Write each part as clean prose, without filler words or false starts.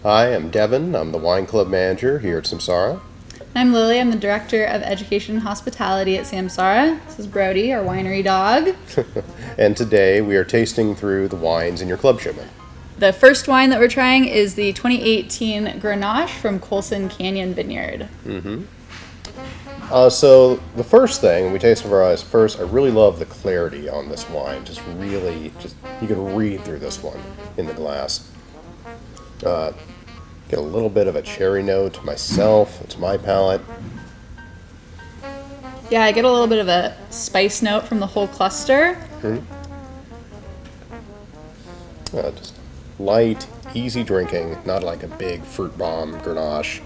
Hi, I'm Devon. I'm the wine club manager here at Samsara. I'm Lily. I'm the Director of Education and Hospitality at Samsara. This is Brody, our winery dog. And today we are tasting through the wines in your club shipment. The first wine that we're trying is the 2018 Grenache from Colson Canyon Vineyard. So the first thing we taste of our eyes first, I really love the clarity on this wine. You can read through this one in the glass. Get a little bit of a cherry note myself. It's my palate. Yeah, I get a little bit of a spice note from the whole cluster. Just light, easy drinking, not like a big fruit bomb Grenache.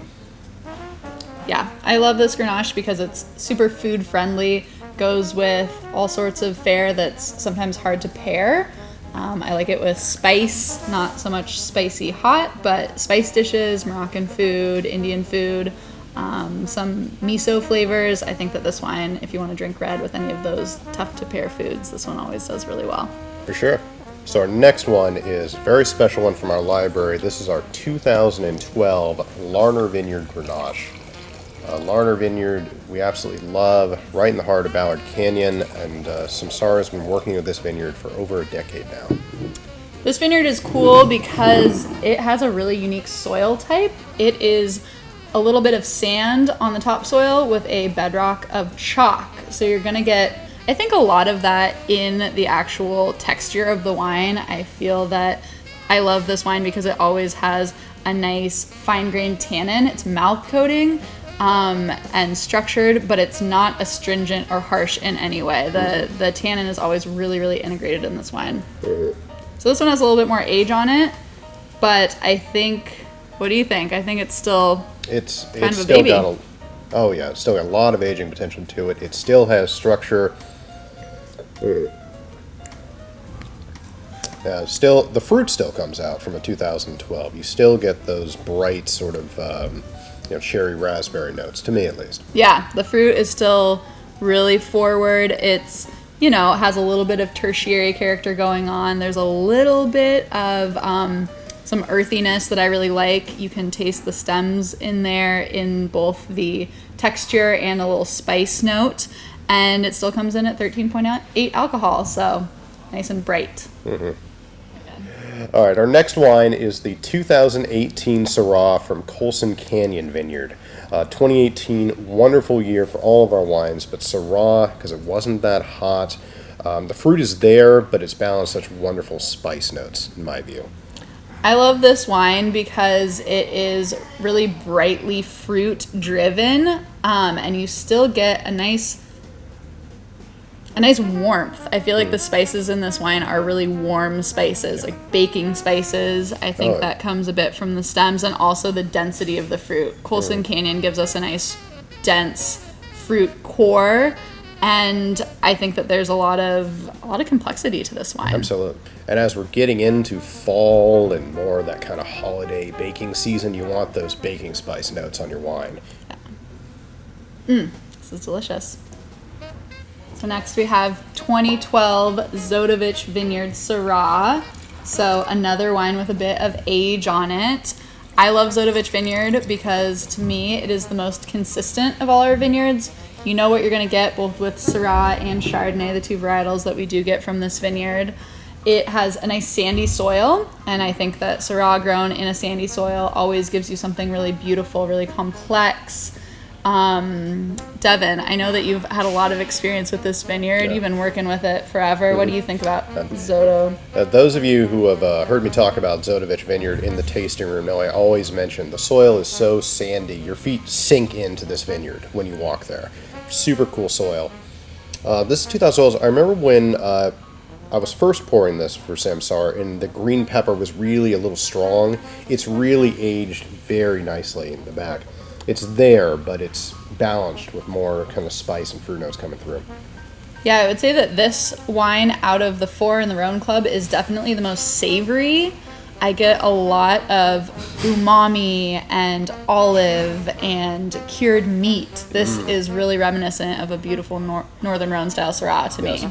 Yeah, I love this Grenache because it's super food friendly, goes with all sorts of fare that's sometimes hard to pair. I like it with spice, not so much spicy hot, but spice dishes, Moroccan food, Indian food, some miso flavors. I think that this wine, if you want to drink red with any of those tough to pair foods, this one always does really well. For sure. So our next one is a very special one from our library. This is our 2012 Larner Vineyard Grenache. Larner Vineyard, we absolutely love, right in the heart of Ballard Canyon, and Samsara has been working with this vineyard for over a decade now. This vineyard is cool because it has a really unique soil type. It is a little bit of sand on the topsoil with a bedrock of chalk. So you're going to get, I think, a lot of that in the actual texture of the wine. I feel that I love this wine because it always has a nice fine-grained tannin. It's mouth coating. And structured, but it's not astringent or harsh in any way. The tannin is always really, really integrated in this wine. So this one has a little bit more age on it, but I think, what do you think? I think it's still It's kind of a still baby. It's still got a lot of aging potential to it. It still has structure. The fruit still comes out from a 2012. You still get those bright sort of cherry raspberry notes, to me at least. Yeah, the fruit is still really forward. It's, has a little bit of tertiary character going on. There's a little bit of some earthiness that I really like. You can taste the stems in there in both the texture and a little spice note. And it still comes in at 13.8 alcohol, so nice and bright. All right, our next wine is the 2018 Syrah from Colson Canyon Vineyard. 2018, wonderful year for all of our wines, but Syrah, because it wasn't that hot, the fruit is there, but it's balanced such wonderful spice notes, in my view. I love this wine because it is really brightly fruit driven, and you still get a nice warmth. I feel like the spices in this wine are really warm spices, like baking spices. I think that comes a bit from the stems and also the density of the fruit. Colson Canyon gives us a nice dense fruit core, and I think that there's a lot of complexity to this wine. Absolutely. And as we're getting into fall and more of that kind of holiday baking season, you want those baking spice notes on your wine. This is delicious. So next we have 2012 Zodovich Vineyard Syrah. So another wine with a bit of age on it. I love Zodovich Vineyard because to me it is the most consistent of all our vineyards. You know what you're going to get both with Syrah and Chardonnay, the two varietals that we do get from this vineyard. It has a nice sandy soil, and I think that Syrah grown in a sandy soil always gives you something really beautiful, really complex. Devon, I know that you've had a lot of experience with this vineyard. You've been working with it forever. What do you think about Zoto? Those of you who have heard me talk about Zodovich Vineyard in the tasting room know I always mention the soil is so sandy. Your feet sink into this vineyard when you walk there. Super cool soil. This is 2012. I remember when I was first pouring this for Samsara, and the green pepper was really a little strong. It's really aged very nicely in the back. It's there, but it's balanced with more kind of spice and fruit notes coming through. Yeah, I would say that this wine out of the four in the Rhône Club is definitely the most savory. I get a lot of umami and olive and cured meat. This is really reminiscent of a beautiful Northern Rhône style Syrah to me.